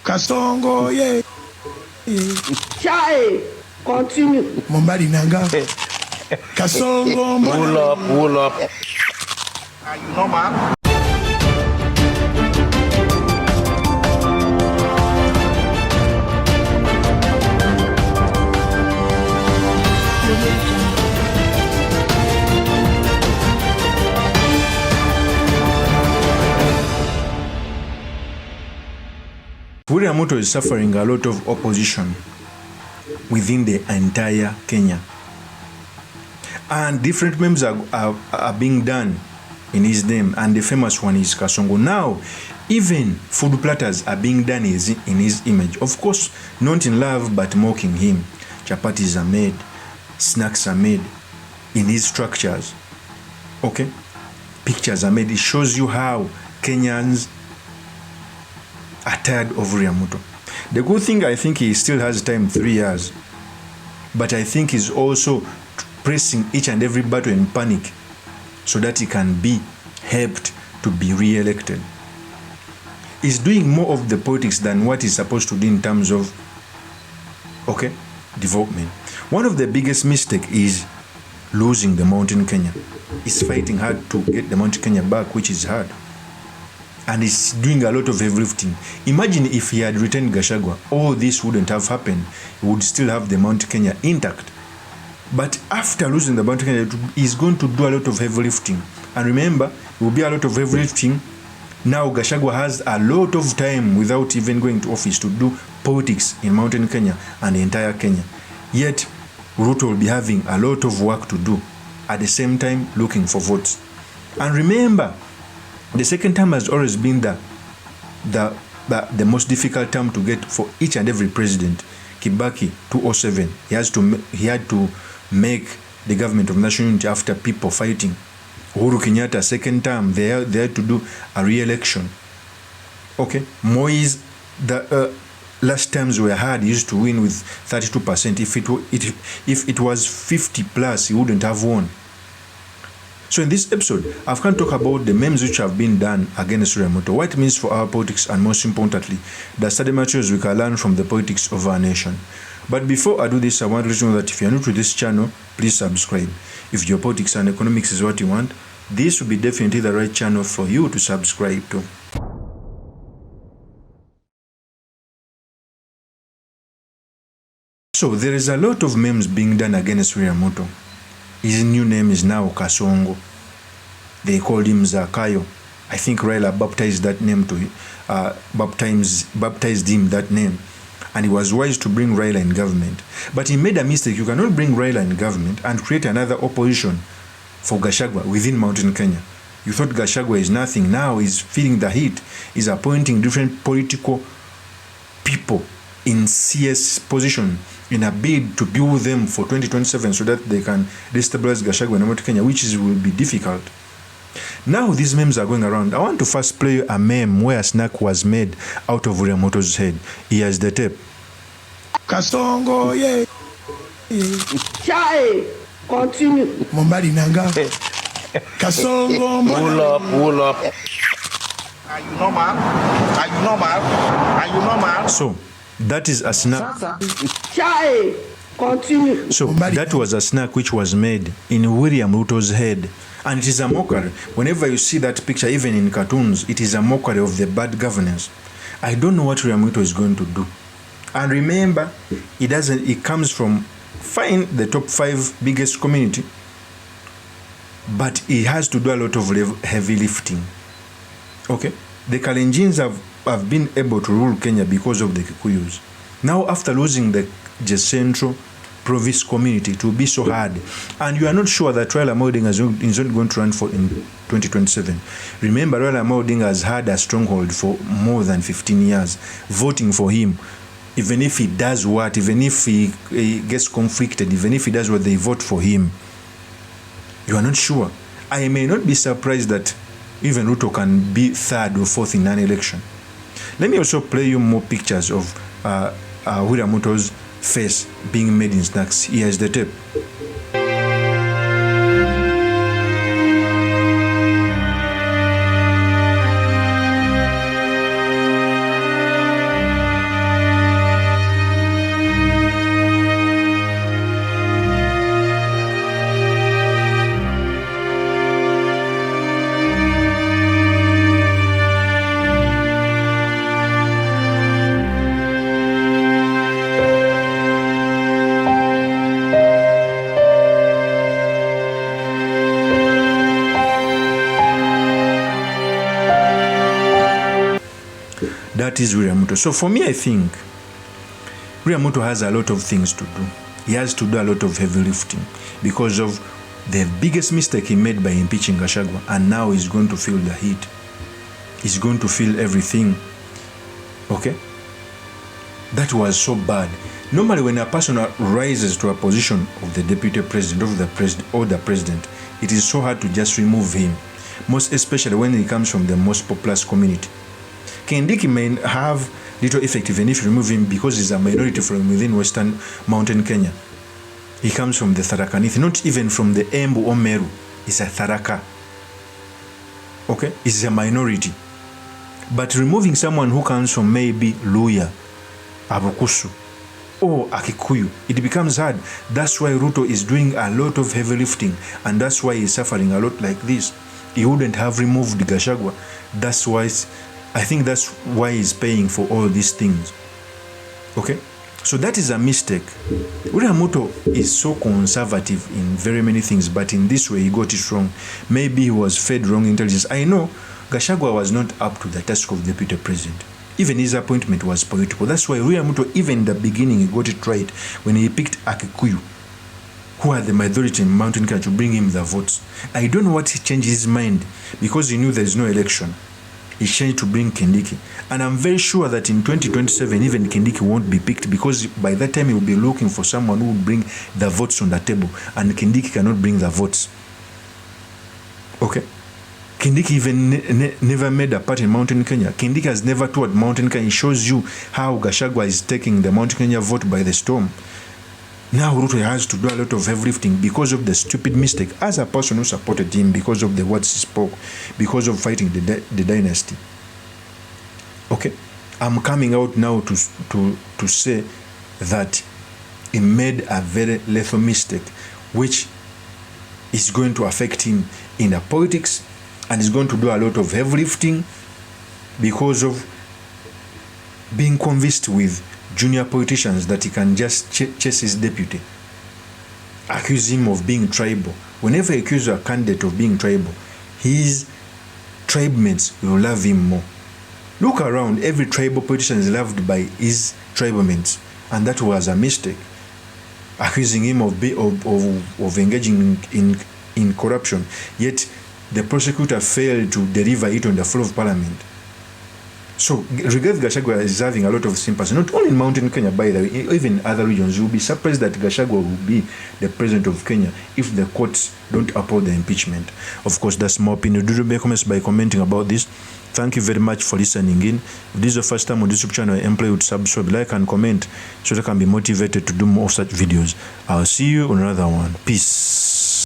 Kasongo, yeah. Chai, continue. Mombari nanga. Kasongo, pull up. Are you normal? William Ruto is suffering a lot of opposition within the entire Kenya. And different memes are being done in his name, and the famous one is Kasongo. Now, even food platters are being done in his image. Of course, not in love, but mocking him. Chapatis are made, snacks are made in his structures. Okay? Pictures are made. It shows you how Kenyans are tired of William Ruto. The good thing, I think he still has time, 3 years. But I think he's also pressing each and every battle in panic so that he can be helped to be re-elected. He's doing more of the politics than what he's supposed to do in terms of, okay, development. One of the biggest mistakes is losing the Mountain Kenya. He's fighting hard to get the Mountain Kenya back, which is hard. And he's doing a lot of heavy lifting. Imagine if he had returned Gachagua, all this wouldn't have happened. He would still have the Mount Kenya intact. But after losing the Mount Kenya, he's going to do a lot of heavy lifting. And remember, it will be a lot of heavy lifting. Now Gachagua has a lot of time without even going to office to do politics in Mountain Kenya and the entire Kenya. Yet, Ruto will be having a lot of work to do, at the same time looking for votes. And remember, the second term has always been the most difficult term to get for each and every president. Kibaki, 2007, he had to make the government of national unity after people fighting. Uhuru Kenyatta, second term, they had to do a re-election. Okay, Moise, the last times we had, used to win with 32%. If it was 50 plus, he wouldn't have won. So in this episode, I've come to talk about the memes which have been done against William Ruto, what it means for our politics, and most importantly, the study materials we can learn from the politics of our nation. But before I do this, I want to let you know that if you're new to this channel, please subscribe. If your politics and economics is what you want, this will be definitely the right channel for you to subscribe to. So there is a lot of memes being done against William Ruto. His new name is now Kasongo. They called him Zakayo. I think Raila baptized that name to baptized him that name. And he was wise to bring Raila in government. But he made a mistake. You cannot bring Raila in government and create another opposition for Gachagua within Mountain Kenya. You thought Gachagua is nothing. Now he's feeling the heat. He's appointing different political people in CS position in a bid to build them for 2027 so that they can destabilize Gachagua and Mount Kenya, which will be difficult. Now these memes are going around. I want to first play a meme where a snack was made out of William Ruto's head. Here's the tape. Kasongo, yeah. Chai, continue. Mombari nanga. Kasongo, Pull up. Are you normal? Are you normal? Are you normal? So, that is a snack. Chai, continue. So that was a snack which was made in William Ruto's head. And it is a mockery. Whenever you see that picture, even in cartoons, it is a mockery of the bad governance. I don't know what William Ruto is going to do. And remember, it comes from the top 5 biggest community. But he has to do a lot of heavy lifting. Okay? The Kalenjins have been able to rule Kenya because of the Kikuyus. Now, after losing the Central Province community, it will be so hard. And you are not sure that Raila Odinga is not going to run for in 2027. Remember, Raila Odinga has had a stronghold for more than 15 years, voting for him. Even if he does what, even if he gets conflicted, even if he does what, they vote for him. You are not sure. I may not be surprised that even Ruto can be 3rd or 4th in an election. Let me also play you more pictures of William Ruto's face being made in snacks. Here's the tape. That is William Ruto. So for me, I think William Ruto has a lot of things to do. He has to do a lot of heavy lifting because of the biggest mistake he made by impeaching Gachagua, and now he's going to feel the heat. He's going to feel everything. Okay? That was so bad. Normally, when a person rises to a position of the deputy president, of the president, or the president, it is so hard to just remove him, most especially when he comes from the most populous community. Kindiki may have little effect even if you remove him because he's a minority from within Western Mountain Kenya. He comes from the Tharaka-Nithi, not even from the Embu or Meru. He's a Tharaka. Okay? He's a minority. But removing someone who comes from maybe Luya, Abukusu, or Akikuyu, it becomes hard. That's why Ruto is doing a lot of heavy lifting, and that's why he's suffering a lot like this. He wouldn't have removed Gachagua. That's why, I think that's why he's paying for all these things. Okay? So that is a mistake. William Ruto is so conservative in very many things, but in this way he got it wrong. Maybe he was fed wrong intelligence. I know Gachagua was not up to the task of deputy president. Even his appointment was political. That's why William Ruto, even in the beginning, he got it right when he picked Akikuyu, who had the majority in Mountain Kenya, to bring him the votes. I don't know what he changed his mind because he knew there is no election. He changed to bring Kindiki. And I'm very sure that in 2027, even Kindiki won't be picked because by that time he will be looking for someone who will bring the votes on the table. And Kindiki cannot bring the votes. Okay? Kindiki even never made a part in Mountain Kenya. Kindiki has never toured Mountain Kenya. It shows you how Gachagua is taking the Mountain Kenya vote by the storm. Now Ruto has to do a lot of heavy lifting because of the stupid mistake as a person who supported him, because of the words he spoke, because of fighting the dynasty. Okay? I'm coming out now to say that he made a very lethal mistake which is going to affect him in the politics, and is going to do a lot of heavy lifting because of being convinced with junior politicians that he can just chase his deputy, accuse him of being tribal. Whenever he accuses a candidate of being tribal, his tribe mates will love him more. Look around, every tribal politician is loved by his tribal mates, and that was a mistake. Accusing him of engaging in corruption, yet the prosecutor failed to deliver it on the floor of parliament. So, Rigathi Gachagua is having a lot of sympathy, not only in Mountain Kenya, by the way, even other regions. You will be surprised that Gachagua will be the president of Kenya if the courts don't uphold the impeachment. Of course, that's my opinion. Do make comments by commenting about this. Thank you very much for listening in. If this is your first time on this YouTube channel, I employ you to subscribe, like, and comment so that I can be motivated to do more of such videos. I'll see you on another one. Peace.